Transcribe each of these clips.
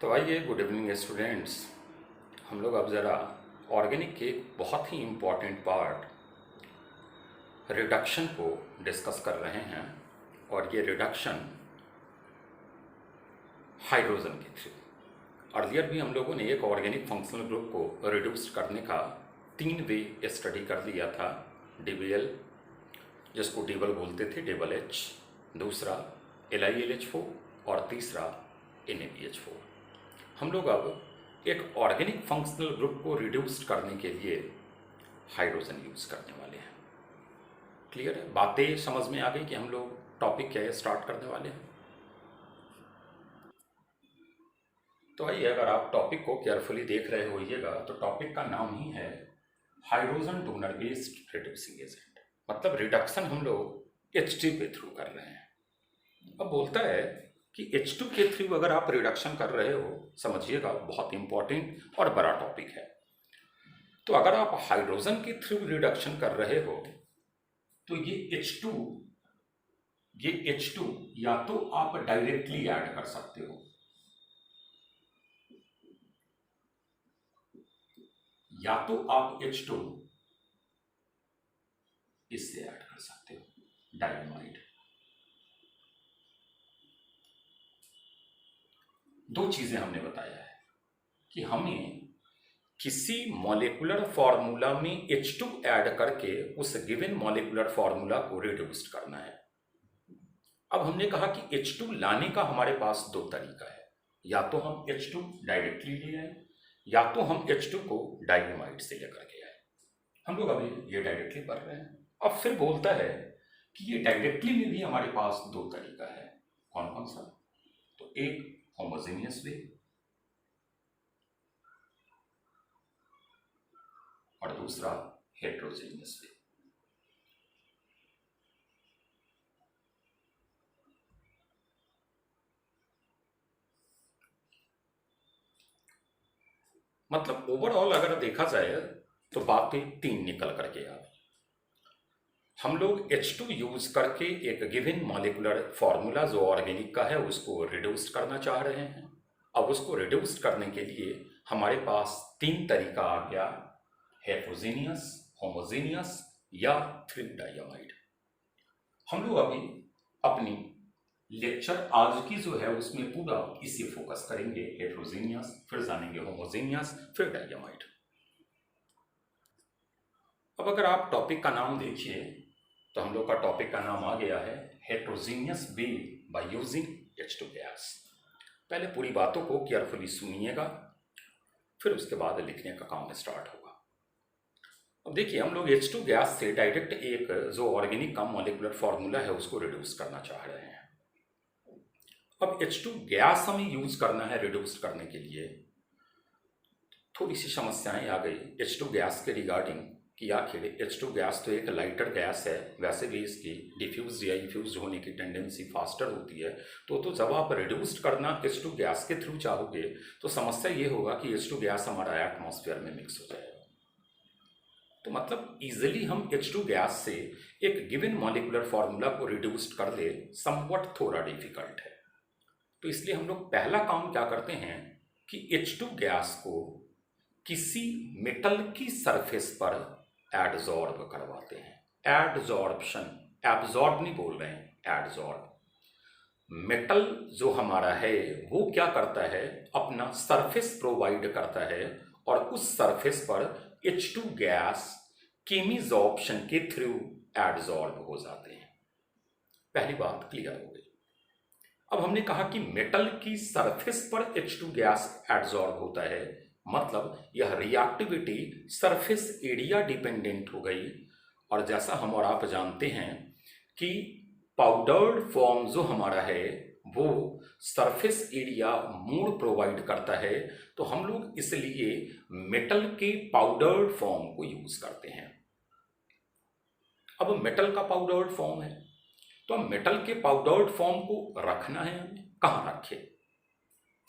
तो आइए, good evening students. हम लोग अब ज़रा ऑर्गेनिक के एक बहुत ही इम्पॉर्टेंट पार्ट रिडक्शन को डिस्कस कर रहे हैं। और ये रिडक्शन हाइड्रोजन के थ्रू। अर्लियर भी हम लोगों ने एक ऑर्गेनिक फंक्शनल ग्रुप को रिड्यूस करने का 3 वे स्टडी कर लिया था। DBL, जिसको डेबल बोलते थे, डेबल H, दूसरा LiLH4 और तीसरा NaBH4। हम लोग अब एक ऑर्गेनिक फंक्शनल ग्रुप को रिड्यूस करने के लिए हाइड्रोजन यूज करने वाले हैं। क्लियर है? बातें समझ में आ गई कि हम लोग टॉपिक क्या है स्टार्ट करने वाले हैं। तो आइए, अगर आप टॉपिक को केयरफुली देख रहे होइएगा तो टॉपिक का नाम ही है hydrogen donor based reducing agent. मतलब रिडक्शन हम लोग H2 के थ्रू कर रहे हैं। अब बोलता है कि H2 के थ्रू अगर आप रिडक्शन कर रहे हो, समझिएगा बहुत इंपॉर्टेंट और बड़ा टॉपिक है। तो अगर आप हाइड्रोजन के थ्रू रिडक्शन कर रहे हो तो ये H2 या तो आप डायरेक्टली ऐड कर सकते हो या तो आप H2 इससे ऐड कर सकते हो, डायनामाइड। दो चीजें हमने बताया है कि हमें किसी मॉलिक्यूलर फॉर्मूला में H2 ऐड करके उस गिवन मॉलिक्यूलर फॉर्मूला को रिड्यूस करना है। अब हमने कहा कि H2 लाने का हमारे पास दो तरीका है, या तो हम H2 डायरेक्टली ले आए या तो हम H2 को डायनामाइड से लेकर के आए। हम लोग अभी ये डायरेक्टली पढ़ रहे हैं। अब फिर बोलता है कि ये डायरेक्टली में भी हमारे पास दो तरीका है। कौन कौन सा? तो एक होमोजेनियस वे और दूसरा हेट्रोजेनियस वे। मतलब ओवरऑल अगर देखा जाए तो बातें तीन निकल करके आ गई। हम लोग H2 यूज करके एक गिवन मॉलिक्यूलर फॉर्मूला जो ऑर्गेनिक का है उसको रिड्यूस करना चाह रहे हैं। अब उसको रिड्यूस करने के लिए हमारे पास तीन तरीका आ गया, हेट्रोजेनियस, होमोजेनियस या थ्री डायमाइड। हम लोग अभी अपनी लेक्चर आज की जो है उसमें पूरा इसी फोकस करेंगे, हेट्रोजेनियस, फिर जानेंगे होमोजेनियस, फिर डायमाइड। अब अगर आप टॉपिक का नाम देखिए तो हम लोग का टॉपिक का नाम आ गया है heterogeneous way by using H2 gas. पहले पूरी बातों को केयरफुली सुनिएगा, फिर उसके बाद लिखने का काम स्टार्ट होगा। अब देखिए, हम लोग H2 गैस से डायरेक्ट एक जो ऑर्गेनिक का मॉलिक्यूलर फॉर्मूला है उसको रिड्यूस करना चाह रहे हैं। अब H2 गैस हमें यूज करना है रिड्यूस करने के लिए। थोड़ी सी समस्याएं आ गई H2 गैस के रिगार्डिंग कि आखिर H2 गैस तो एक लाइटर गैस है, वैसे भी इसकी डिफ्यूज या इन्फ्यूज होने की टेंडेंसी फास्टर होती है। तो जब आप रिड्यूस करना H2 गैस के थ्रू चाहोगे तो समस्या ये होगा कि H2 गैस हमारा एटमॉस्फेयर में मिक्स हो जाएगा। तो मतलब इजिली हम H2 गैस से एक गिवन मॉलिक्यूलर फॉर्मूला को रिड्यूस कर ले, समवट थोड़ा डिफिकल्ट है। तो इसलिए हम लोग पहला काम क्या करते हैं कि H2 गैस को किसी मेटल की सरफेस पर एडजॉर्ब करवाते हैं। एडजॉर्प्शन, एब्जॉर्ब नहीं बोल रहे हैं, एडजॉर्ब। मेटल जो हमारा है वो क्या करता है, अपना सरफेस प्रोवाइड करता है और उस सरफेस पर H2 गैस केमिजॉर्प्शन के थ्रू एडजॉर्ब हो जाते हैं। पहली बात क्लियर हो गई। अब हमने कहा कि मेटल की सरफेस पर H2 गैस एडजॉर्ब होता है, मतलब यह रिएक्टिविटी सरफेस एरिया डिपेंडेंट हो गई। और जैसा हम और आप जानते हैं कि पाउडर्ड फॉर्म जो हमारा है वो सरफेस एरिया मोड प्रोवाइड करता है, तो हम लोग इसलिए मेटल के पाउडर्ड फॉर्म को यूज करते हैं। अब मेटल का पाउडर्ड फॉर्म है तो हम मेटल के पाउडर्ड फॉर्म को रखना है, हमें कहाँ रखे?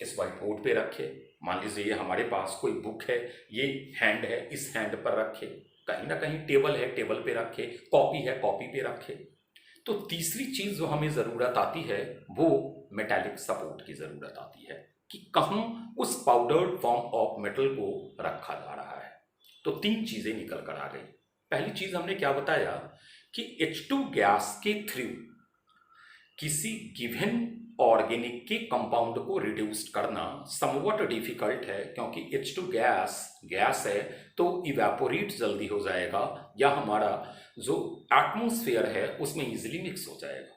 इस व्हाइट बोर्ड पे रखे। मान लीजिए ये हमारे पास कोई बुक है, ये हैंड है, इस हैंड पर रखे। कहीं ना कहीं टेबल है, टेबल पे रखे। कॉपी है, कॉपी पे रखे। तो तीसरी चीज जो हमें जरूरत आती है वो मेटालिक सपोर्ट की जरूरत आती है। कि कहाँ उस पाउडर्ड फॉर्म ऑफ मेटल को रखा जा रहा है। तो तीन चीजें निकल कर आ गई। पहली चीज हमने क्या बताया कि H2 गैस के थ्रू किसी गिवन ऑर्गेनिक के कंपाउंड को रिड्यूस करना समवट डिफिकल्ट है, क्योंकि H2 गैस है तो इवेपोरेट जल्दी हो जाएगा या हमारा जो एटमॉस्फेयर है उसमें इजीली मिक्स हो जाएगा।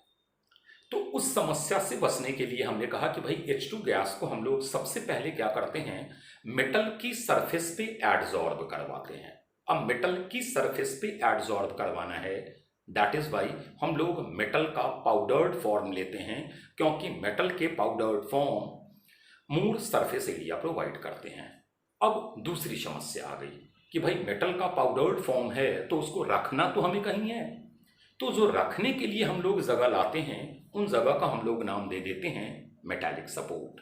तो उस समस्या से बचने के लिए हमने कहा कि भाई H2 गैस को हम लोग सबसे पहले क्या करते हैं, मेटल की सरफेस पे एडजॉर्ब करवाते हैं। अब मेटल की सरफेस पे एडजॉर्ब करवाना है, दैट इज वाई हम लोग मेटल का पाउडर्ड फॉर्म लेते हैं, क्योंकि मेटल के पाउडर्ड फॉर्म मोर सरफेस एरिया प्रोवाइड करते हैं। अब दूसरी समस्या आ गई कि भाई मेटल का पाउडर्ड फॉर्म है तो उसको रखना तो हमें कहीं है, तो जो रखने के लिए हम लोग जगह लाते हैं उन जगह का हम लोग नाम दे देते हैं मेटालिक सपोर्ट।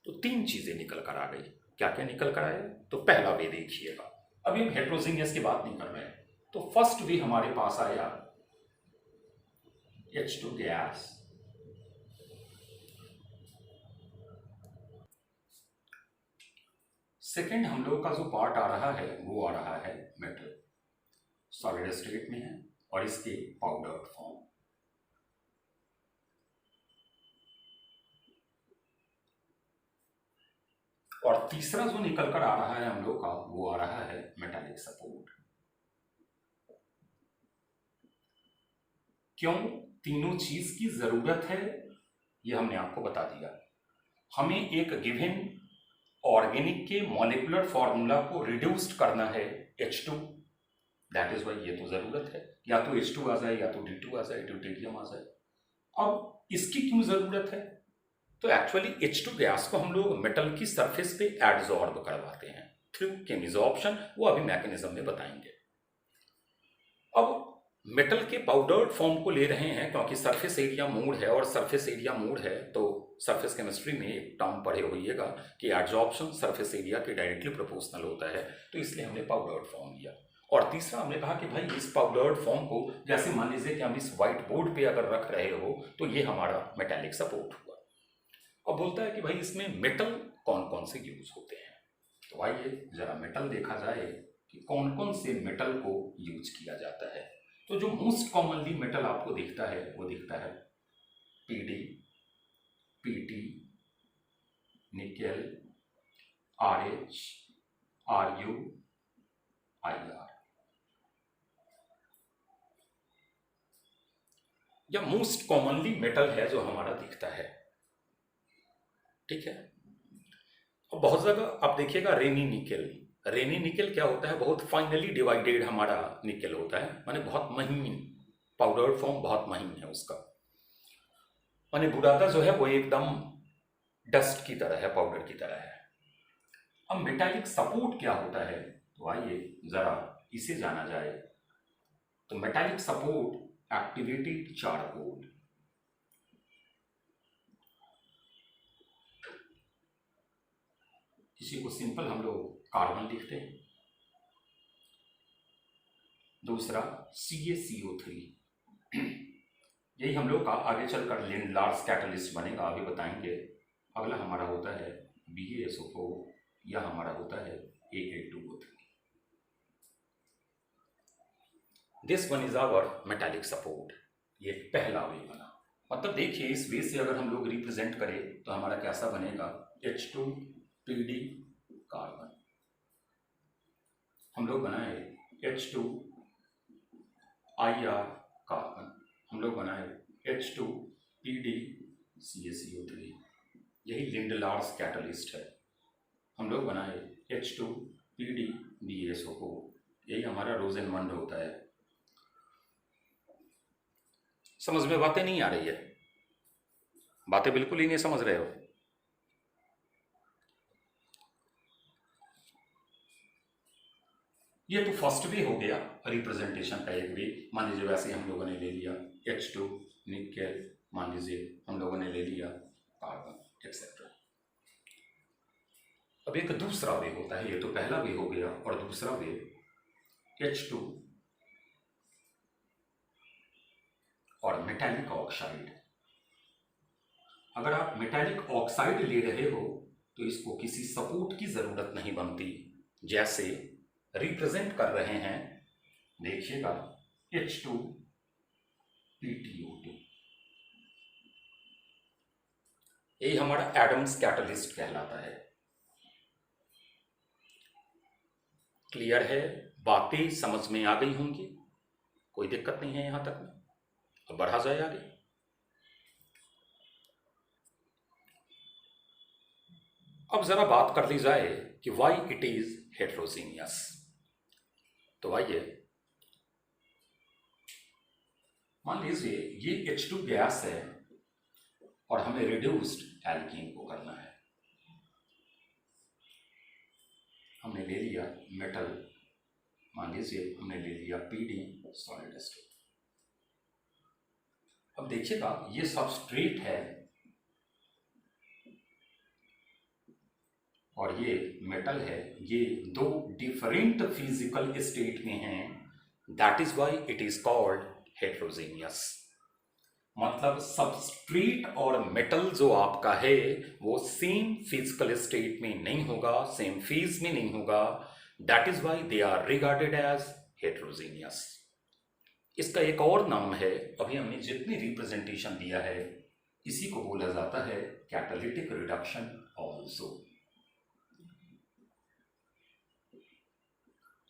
तो तीन चीजें निकल कर आ गई। क्या क्या निकल कर आए, तो पहला वे देखिएगा, अभी हम हेट्रोजीनियस की बात नहीं कर रहे हैं। तो फर्स्ट वे हमारे पास आया H2 गैस, सेकेंड हम लोग का जो पार्ट आ रहा है वो आ रहा है मेटल, सॉलिड स्टेट में है और इसके पाउडर्ड फॉर्म। और तीसरा जो निकल कर आ रहा है हम लोग का वो आ रहा है मेटालिक सपोर्ट। क्यों तीनों चीज की जरूरत है ये हमने आपको बता दिया। हमें एक गिवन ऑर्गेनिक के मॉलिक्यूलर फॉर्मूला को रिड्यूस्ड करना है H2, दैट इज वाई ये तो जरूरत है, या तो H2 आ जाए या तो D2 आ जाए, ड्यूटेरियम आ जाए। अब इसकी क्यों जरूरत है, तो एक्चुअली H2 गैस को हम लोग मेटल की सरफेस पे एडजॉर्ब करवाते हैं थ्रू केमिजॉर्प्शन, वो अभी मैकेनिज्म में बताएंगे। अब मेटल के पाउडर्ड फॉर्म को ले रहे हैं क्योंकि सरफेस एरिया मोड है, और सरफेस एरिया मोड है तो सरफेस केमिस्ट्री में एक टर्म पढ़े होइएगा कि एडजॉर्प्शन सरफेस एरिया के डायरेक्टली प्रोपोर्शनल होता है, तो इसलिए हमने पाउडर्ड फॉर्म लिया। और तीसरा हमने कहा कि भाई इस पाउडर्ड फॉर्म को जैसे मान लीजिए कि हम इस व्हाइट बोर्ड पे अगर रख रहे हो तो ये हमारा मेटालिक सपोर्ट हुआ। अब बोलता है कि भाई इसमें मेटल कौन कौन से यूज होते हैं, तो आइए जरा मेटल देखा जाए कि कौन कौन से मेटल को यूज किया जाता है। तो जो मोस्ट कॉमनली मेटल आपको दिखता है वो दिखता है PD, PT, nickel, RH, RU, IR, या मोस्ट कॉमनली मेटल है जो हमारा दिखता है। ठीक है, और बहुत जगह आप देखिएगा रेनी निकेल। रेनी निकेल क्या होता है, बहुत फाइनली डिवाइडेड हमारा निकेल होता है, माने बहुत महीन, पाउडर फॉर्म बहुत महीन है उसका, माने बुरादा जो है वो एकदम डस्ट की तरह है, पाउडर की तरह है। अब मेटालिक सपोर्ट क्या होता है, तो आइए जरा इसे जाना जाए। तो मेटालिक सपोर्ट एक्टिवेटेड चारकोल, इसी को सिंपल हम लोग कार्बन लिखते हैं। दूसरा CaCO3, यही हम लोग का आगे चलकर लिंडलार्स कैटलिस्ट बनेगा, अभी बताएंगे। अगला हमारा होता है BaSO4, या हमारा होता है AA2O3। This one is our metallic support, ये पहला वे बना। मतलब देखिए इस वे से अगर हम लोग रिप्रेजेंट करें तो हमारा कैसा बनेगा, H2PD कार्बन, हम लोग बनाए H2IR कार्बन, हम लोग बनाए H2PD CaCO3, यही लिंडलार्स कैटलिस्ट है। हम लोग बनाए H2PD BaSO4, यही हमारा रोजेनमंड होता है। समझ में बातें नहीं आ रही है, बातें बिल्कुल ही नहीं समझ रहे हो। ये तो फर्स्ट वे हो गया रिप्रेजेंटेशन का एक वे। मान लीजिए वैसे हम लोगों ने ले लिया H2 निकेल, मान लीजिए हम लोगों ने ले लिया कार्बन एक्सेट्रा। अब एक दूसरा वे होता है, ये तो पहला वे हो गया, और दूसरा वे H2 और मेटालिक ऑक्साइड। अगर आप मेटालिक ऑक्साइड ले रहे हो तो इसको किसी सपोर्ट की ज़रूरत नहीं बनती। जैसे रिप्रेजेंट कर रहे हैं, देखिएगा H2PtO2, यही हमारा एडम्स कैटलिस्ट कहलाता है। क्लियर है? बातें समझ में आ गई होंगी, कोई दिक्कत नहीं है यहां तक में। अब बढ़ा जाए आगे। अब जरा बात कर ली जाए कि वाई इट इज हेट्रोजीनियस। तो आइए, मान लीजिए ये H2 गैस है और हमें रिड्यूस्ड एल्कीन को करना है। हमने ले लिया मेटल, मान लीजिए हमने ले लिया PD सॉलिड स्टेट। अब देखिएगा ये सबस्ट्रेट है और ये मेटल है, ये दो डिफरेंट फिजिकल स्टेट में हैं। That is why it is called heterogeneous. मतलब सबस्ट्रेट और मेटल जो आपका है वो सेम फिजिकल स्टेट में नहीं होगा, सेम फेज में नहीं होगा। That is why they are regarded as heterogeneous. इसका एक और नाम है, अभी हमने जितनी रिप्रेजेंटेशन दिया है इसी को बोला जाता है कैटालिटिक रिडक्शन ऑल्सो।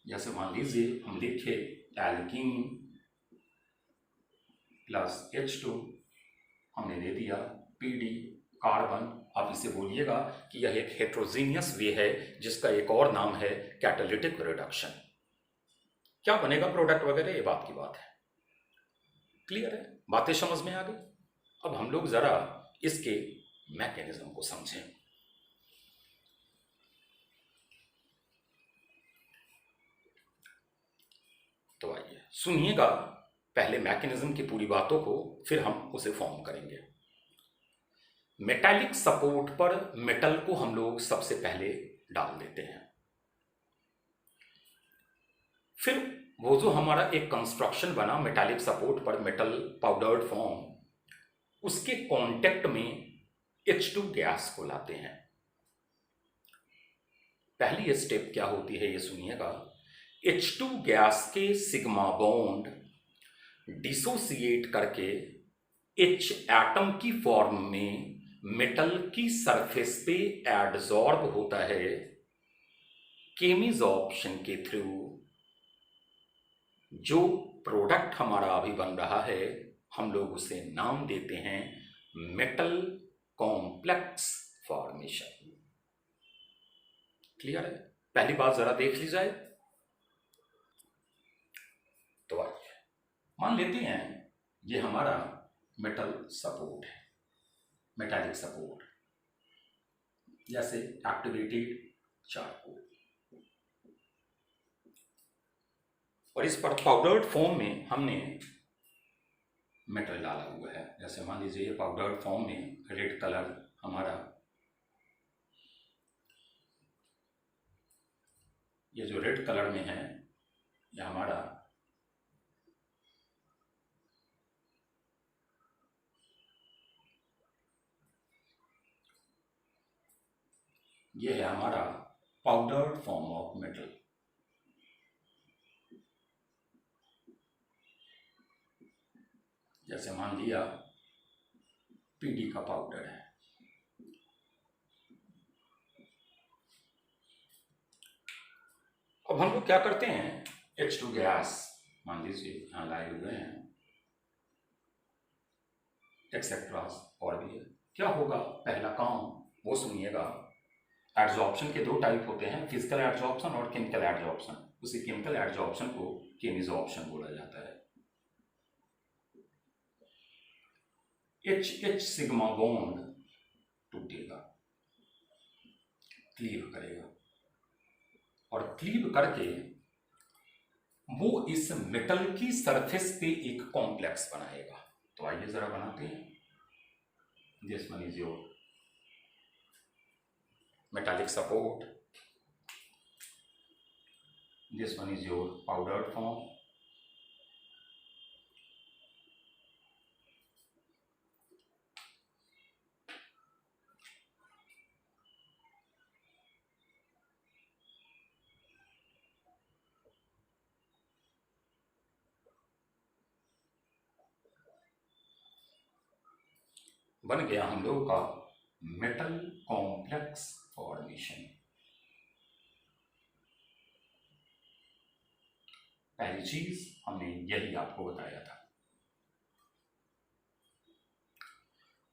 जैसे मान लीजिए हम लिखे एल्कीन प्लस H2, हमने दे दिया PD कार्बन। आप इसे बोलिएगा कि यह एक हेट्रोजीनियस वे है जिसका एक और नाम है कैटालिटिक रिडक्शन। क्या बनेगा प्रोडक्ट वगैरह, ये बात की बात है। क्लियर है? बातें समझ में आ गई? अब हम लोग जरा इसके मैकेनिज्म को समझें। तो आइए सुनिएगा पहले मैकेनिज्म की पूरी बातों को, फिर हम उसे फॉर्म करेंगे। मेटालिक सपोर्ट पर मेटल को हम लोग सबसे पहले डाल देते हैं। फिर वो जो हमारा एक कंस्ट्रक्शन बना मेटालिक सपोर्ट पर मेटल पाउडर्ड फॉर्म, उसके कांटेक्ट में H2 गैस को लाते हैं। पहली स्टेप क्या होती है ये सुनिएगा। H2 गैस के सिग्मा बॉन्ड डिसोसिएट करके H एटम की फॉर्म में मेटल की सरफेस पे एडजॉर्ब होता है केमिजॉर्प्शन के थ्रू। जो प्रोडक्ट हमारा अभी बन रहा है हम लोग उसे नाम देते हैं मेटल कॉम्प्लेक्स फॉर्मेशन। क्लियर है? पहली बात जरा देख ली जाए। तो आइए मान लेते हैं ये हमारा मेटल सपोर्ट है, मेटालिक सपोर्ट, जैसे एक्टिवेटेड चारकोल, और इस पर पाउडर्ड फॉर्म में हमने मेटल डाला हुआ है। जैसे मान लीजिए ये पाउडर्ड फॉर्म में रेड कलर हमारा, ये जो रेड कलर में है ये हमारा ये है हमारा पाउडर्ड फॉर्म ऑफ मेटल। जैसे मान लिया PD का पाउडर है। अब हम लोग क्या करते हैं, H2 गैस मान लीजिए यहां लाए हुए हैं, एक्सेट्रा और भी है। क्या होगा पहला काम वो सुनिएगा। एड्जॉर्प्शन के दो टाइप होते हैं, फिजिकल एड्जॉर्प्शन और केमिकल एड्जॉर्प्शन। उसी केमिकल एड्जॉर्प्शन को केमिजॉर्प्शन बोला जाता है। H सिग्मा बॉन्ड टूटेगा, क्लीव करेगा, और क्लीव करके वो इस मेटल की सरफेस पे एक कॉम्प्लेक्स बनाएगा। तो आइए जरा बनाते हैं। This one is your metallic support, this one is your powdered form, बन गया हम लोगों का मेटल कॉम्प्लेक्स फॉर्मेशन। पहली चीज हमने यही आपको बताया था।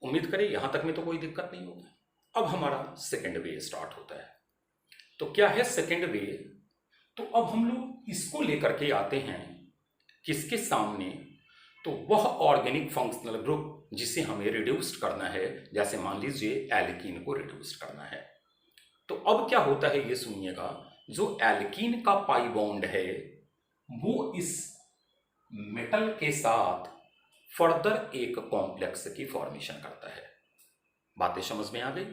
उम्मीद करें यहां तक में तो कोई दिक्कत नहीं होगी। अब हमारा सेकेंड वे स्टार्ट होता है। तो क्या है सेकेंड वे? तो अब हम लोग इसको लेकर के आते हैं किसके सामने? तो वह ऑर्गेनिक फंक्शनल ग्रुप जिसे हमें रिड्यूस्ड करना है, जैसे मान लीजिए एल्कीन को रिड्यूस्ड करना है। तो अब क्या होता है ये सुनिएगा, जो एल्कीन का पाई बॉन्ड है वो इस मेटल के साथ फर्दर एक कॉम्प्लेक्स की फॉर्मेशन करता है। बातें समझ में आ गई?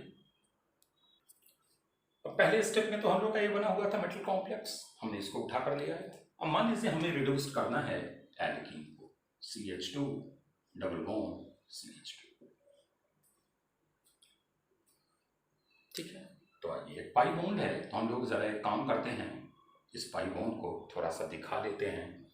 पहले स्टेप में तो हम लोग का ये बना हुआ था मेटल कॉम्प्लेक्स, हमने इसको उठा कर लिया है। अब मान लीजिए हमें रिड्यूस करना है एल्कीन को, CH2 डबल बॉन्ड CH2। ठीक है, तो ये पाई बॉन्ड है, तो हम लोग जरा एक काम करते हैं, इस पाई बॉन्ड को थोड़ा सा दिखा लेते हैं।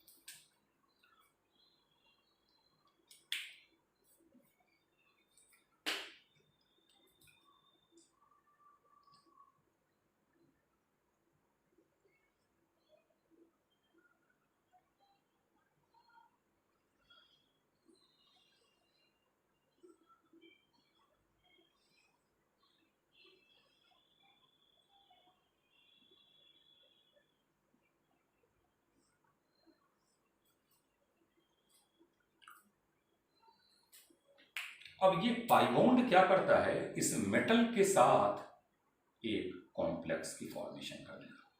अब ये पाई बॉन्ड क्या करता है, इस मेटल के साथ एक कॉम्प्लेक्स की फॉर्मेशन कर देगा।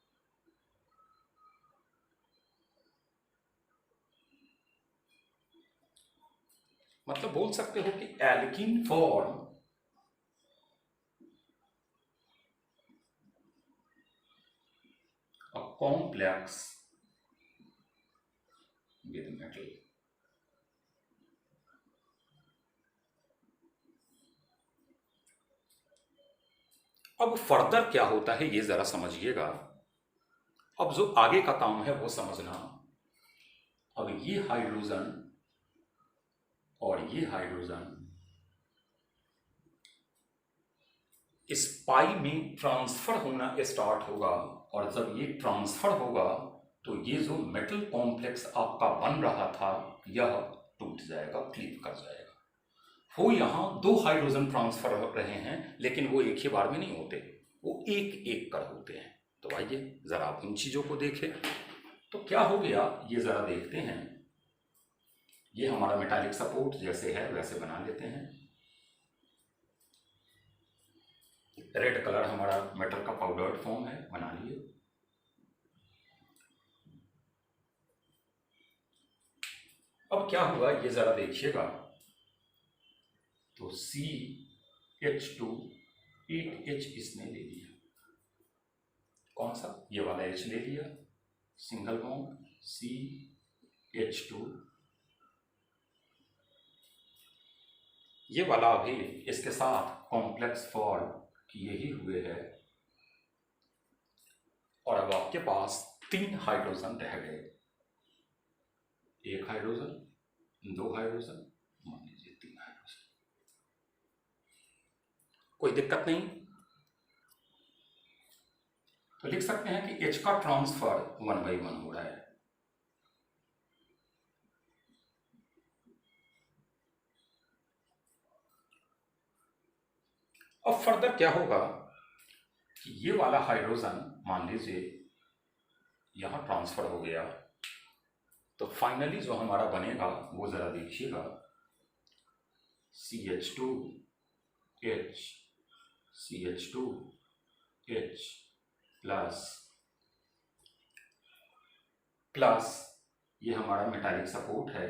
मतलब बोल सकते हो कि alkene form a complex with metal. अब फर्दर क्या होता है ये जरा समझिएगा। अब जो आगे का काम है वो समझना। अब ये हाइड्रोजन और ये हाइड्रोजन इस पाई में ट्रांसफर होना स्टार्ट होगा, और जब ये ट्रांसफर होगा तो ये जो मेटल कॉम्प्लेक्स आपका बन रहा था यह टूट जाएगा, क्लीव कर जाएगा। वो यहाँ दो हाइड्रोजन ट्रांसफर हो रहे हैं, लेकिन वो एक ही बार में नहीं होते, वो एक एक कर होते हैं। तो आइए जरा आप इन चीजों को देखें। तो क्या हो गया ये जरा देखते हैं। ये हमारा मेटालिक सपोर्ट जैसे है वैसे बना लेते हैं। रेड कलर हमारा मेटल का पाउडर्ड फॉर्म है, बना लिए। अब क्या हुआ ये जरा देखिएगा। तो CH2 एक H इसने ले लिया, कौन सा? ये वाला H ले लिया, सिंगल बॉन्ड CH2। ये वाला अभी इसके साथ कॉम्प्लेक्स फॉर्म किए ही हुए है, और अब आपके पास 3 हाइड्रोजन रह गए। एक हाइड्रोजन, 2 हाइड्रोजन, मान लीजिए 3 हाइड्रोजन। कोई दिक्कत नहीं। तो लिख सकते हैं कि H का ट्रांसफर 1/1 हो रहा है। अब फर्दर क्या होगा कि ये वाला हाइड्रोजन मान लीजिए यहां ट्रांसफर हो गया, तो फाइनली जो हमारा बनेगा वो जरा देखिएगा, CH2H CH2H प्लस ये हमारा मेटालिक सपोर्ट है,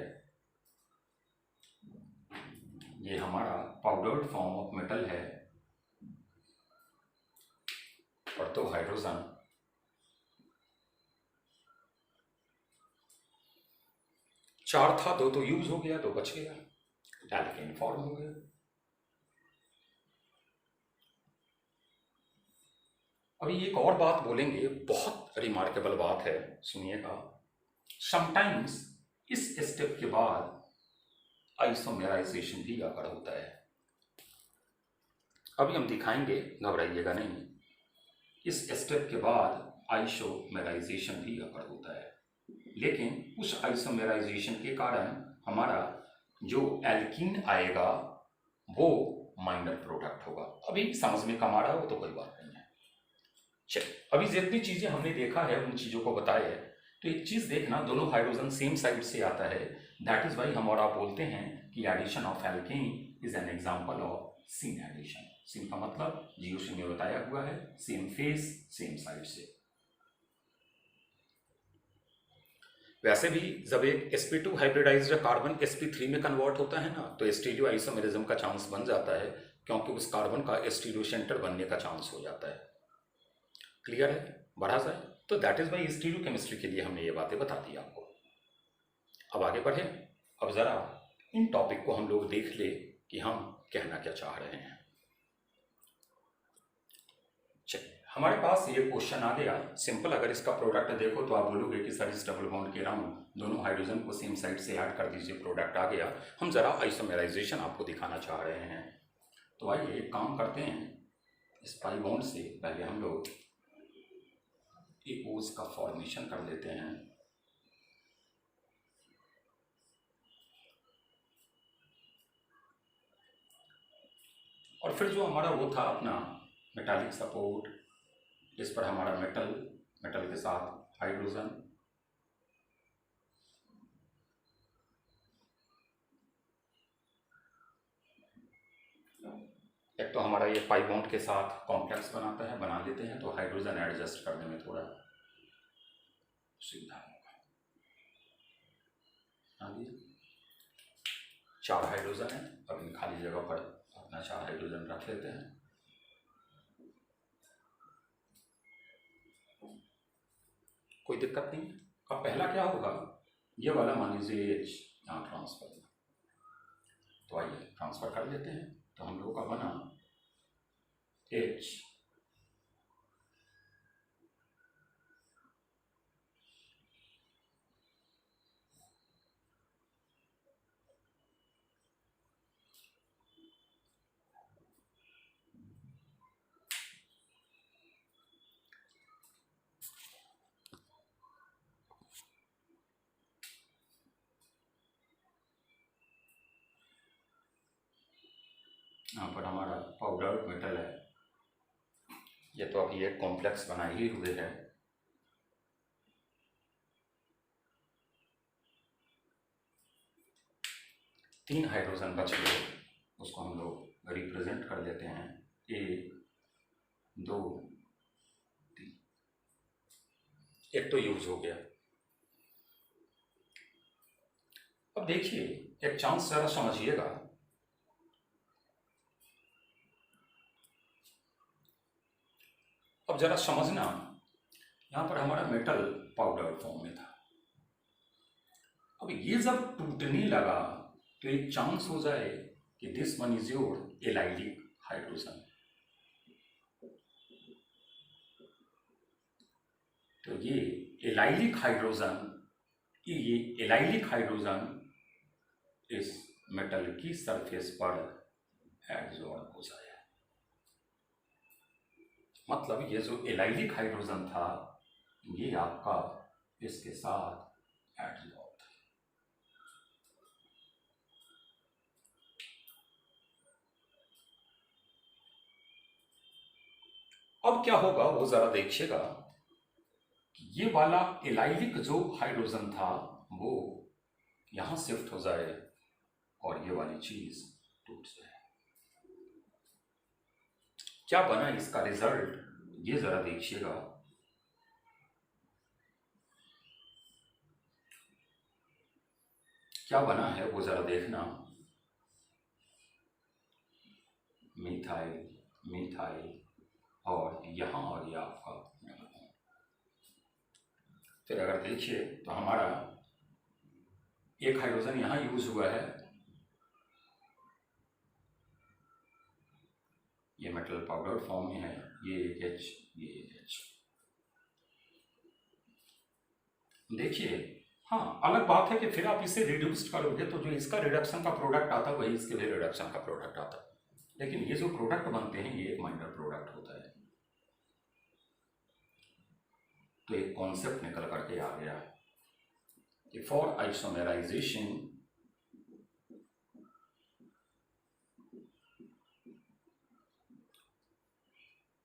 ये हमारा पाउडर्ड फॉर्म ऑफ मेटल है, और 2 हाइड्रोजन। चार था, 2 तो यूज हो गया, 2 बच गया, एल्केन फॉर्म हो गया। अभी एक और बात बोलेंगे, बहुत रिमार्केबल बात है, सुनिएगा। समटाइम्स इस स्टेप के बाद आइसोमेराइजेशन भी अगर होता है। अभी हम दिखाएंगे, घबराइएगा नहीं। इस स्टेप के बाद आइसोमेराइजेशन भी अकर होता है, लेकिन उस आइसोमेराइजेशन के कारण हमारा जो एल्कीन आएगा वो माइनर प्रोडक्ट होगा। अभी समझ में कम आ रहा हो तो कोई बात नहीं है। चलिए, अभी जितनी चीजें हमने देखा है उन चीजों को बताया है, तो एक चीज देखना, दोनों हाइड्रोजन सेम साइड से आता है, दैट इज वाई हम और आप बोलते हैं कि addition of alkene is an example of syn addition. Syn का मतलब जीओसी में बताया हुआ है, सेम फेस सेम साइड से। वैसे भी जब एक sp2 हाइब्रिडाइज्ड कार्बन sp3 में कन्वर्ट होता है ना, तो स्टीरियो आइसोमेरिज्म का चांस बन जाता है, क्योंकि उस कार्बन का स्टीरियो सेंटर बनने का चांस हो जाता है। क्लियर है? बढ़ा जाए तो that is why stereochemistry के लिए हमने ये बातें बता दी आपको। अब आगे बढ़े। अब जरा इन टॉपिक को हम लोग देख ले कि हम कहना क्या चाह रहे हैं। चलिए, हमारे पास ये क्वेश्चन आ गया सिंपल। अगर इसका प्रोडक्ट देखो तो आप बोलोगे कि सर इस डबल बॉन्ड के अराउंड दोनों हाइड्रोजन को सेम साइड से ऐड कर दीजिए, प्रोडक्ट आ गया। हम जरा आइसोमेराइजेशन आपको दिखाना चाह रहे हैं, तो आइए एक काम करते हैं। इस पाई बॉन्ड से पहले हम लोग एक ओस का फॉर्मेशन कर लेते हैं। और फिर जो हमारा वो था अपना मेटालिक सपोर्ट, इस पर हमारा मेटल के साथ हाइड्रोजन, एक तो हमारा ये पाई बॉन्ड के साथ कॉम्प्लेक्स बनाता है, बना लेते हैं, तो हाइड्रोजन एडजस्ट करने में थोड़ा सुविधा होगा। हाँ, 4 हाइड्रोजन है। अब इन खाली जगह पर अपना 4 हाइड्रोजन रख लेते हैं। कोई दिक्कत नहीं। अब पहला क्या होगा, ये वाला मान लीजिए H यहाँ ट्रांसफर, तो आइए ट्रांसफर कर लेते हैं। तो हम लोगों का बना H यहाँ पर हमारा पाउडर मेटल है, ये तो अभी एक कॉम्प्लेक्स बनाए ही हुए है। तीन हाइड्रोजन बच गए, उसको हम लोग रिप्रेजेंट कर देते हैं 1 2 3। एक तो यूज हो गया। अब देखिए एक चांस जरा समझिएगा, अब जरा समझना, यहां पर हमारा मेटल पाउडर फॉर्म में था। अब ये जब टूटने लगा तो एक चांस हो जाए कि this one is your allylic hydrogen. तो ये एलाइलिक हाइड्रोजन इस मेटल की सरफेस पर एडजॉर्ब हो जाए। मतलब ये जो एलाइलिक हाइड्रोजन था ये आपका इसके साथ एडजॉर्ब। अब क्या होगा वो जरा देखिएगा कि ये वाला एलाइलिक जो हाइड्रोजन था वो यहां शिफ्ट हो जाए और ये वाली चीज टूट जाए। क्या बना इसका रिजल्ट, ये जरा देखिएगा। क्या बना है वो जरा देखना। मिथाइल मिथाइल और यहां और ये आपका। फिर अगर देखिए तो हमारा एक हाइड्रोजन यहां यूज हुआ है, ये मेटल पाउडर फॉर्म में है, ये H ये H। देखिए हाँ, अलग बात है कि फिर आप इसे रिड्यूस करोगे तो जो इसका रिडक्शन का प्रोडक्ट आता है वही इसके लिए रिडक्शन का प्रोडक्ट आता है। लेकिन ये जो प्रोडक्ट बनते हैं ये एक माइनर प्रोडक्ट होता है। तो एक कॉन्सेप्ट निकल करके आ गया कि for isomerisation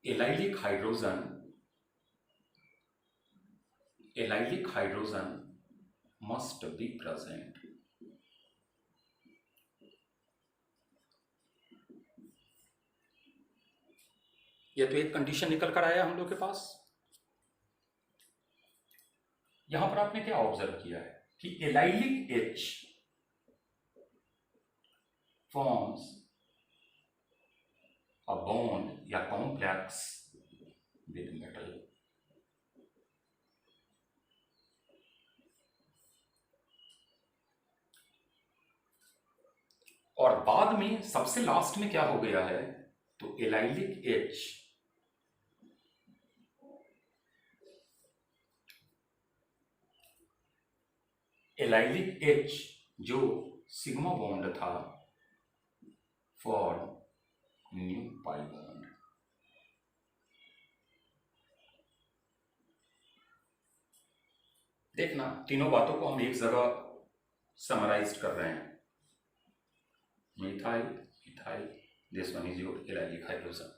allylic hydrogen must be present। ये तो एक कंडीशन निकल कर आया हम लोग के पास। यहां पर आपने क्या ऑब्जर्व किया है कि allylic H forms a bond या कॉम्प्लेक्स विद मेटल। और बाद में सबसे लास्ट में क्या हो गया है, तो एलाइलिक H जो सिग्मा बॉन्ड था फॉर न्यू पाई बॉन्ड। देखना तीनों बातों को हम एक जगह समराइज कर रहे हैं। Methyl ethyl, this one is your allylic hydrogen.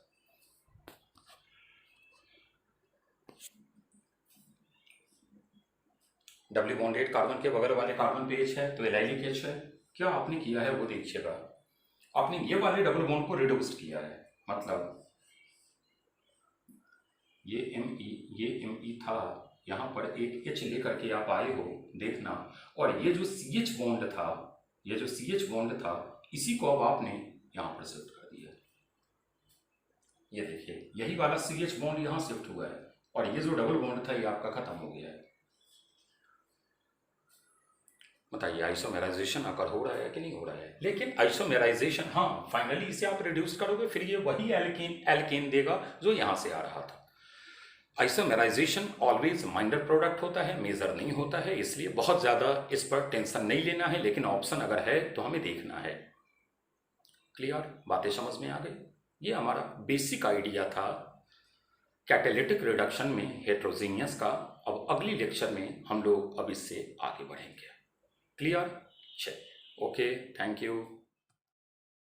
W bond 8 carbon के बगल वाले कार्बन पे H है तो एलाइलिक H है। क्या आपने किया है वो देखिएगा, आपने ये वाले डबल बॉन्ड को रिड्यूस्ड किया है, मतलब ये Me था, यहाँ पर एक H लेकर के आप आए हो, देखना। और ये जो CH बॉन्ड था, ये जो CH बॉन्ड था इसी को अब आपने यहाँ पर शिफ्ट कर दिया। ये देखिए यही वाला CH बॉन्ड यहाँ शिफ्ट हुआ है और ये जो डबल बॉन्ड था ये आपका खत्म हो गया है। बताइए आइसोमेराइजेशन अगर हो रहा है कि नहीं हो रहा है। लेकिन आइसोमेराइजेशन, हाँ फाइनली इसे आप रिड्यूस करोगे फिर ये वही एल्केन देगा जो यहाँ से आ रहा था। आइसोमेराइजेशन ऑलवेज माइनर प्रोडक्ट होता है, मेजर नहीं होता है, इसलिए बहुत ज़्यादा इस पर टेंशन नहीं लेना है। लेकिन ऑप्शन अगर है तो हमें देखना है। क्लियर, बातें समझ में आ गई। ये हमारा बेसिक आइडिया था कैटालिटिक रिडक्शन में हेट्रोजीनियस का। अब अगली लेक्चर में हम लोग अब इससे आगे बढ़ेंगे। क्लियर, चलिए, ओके, थैंक यू।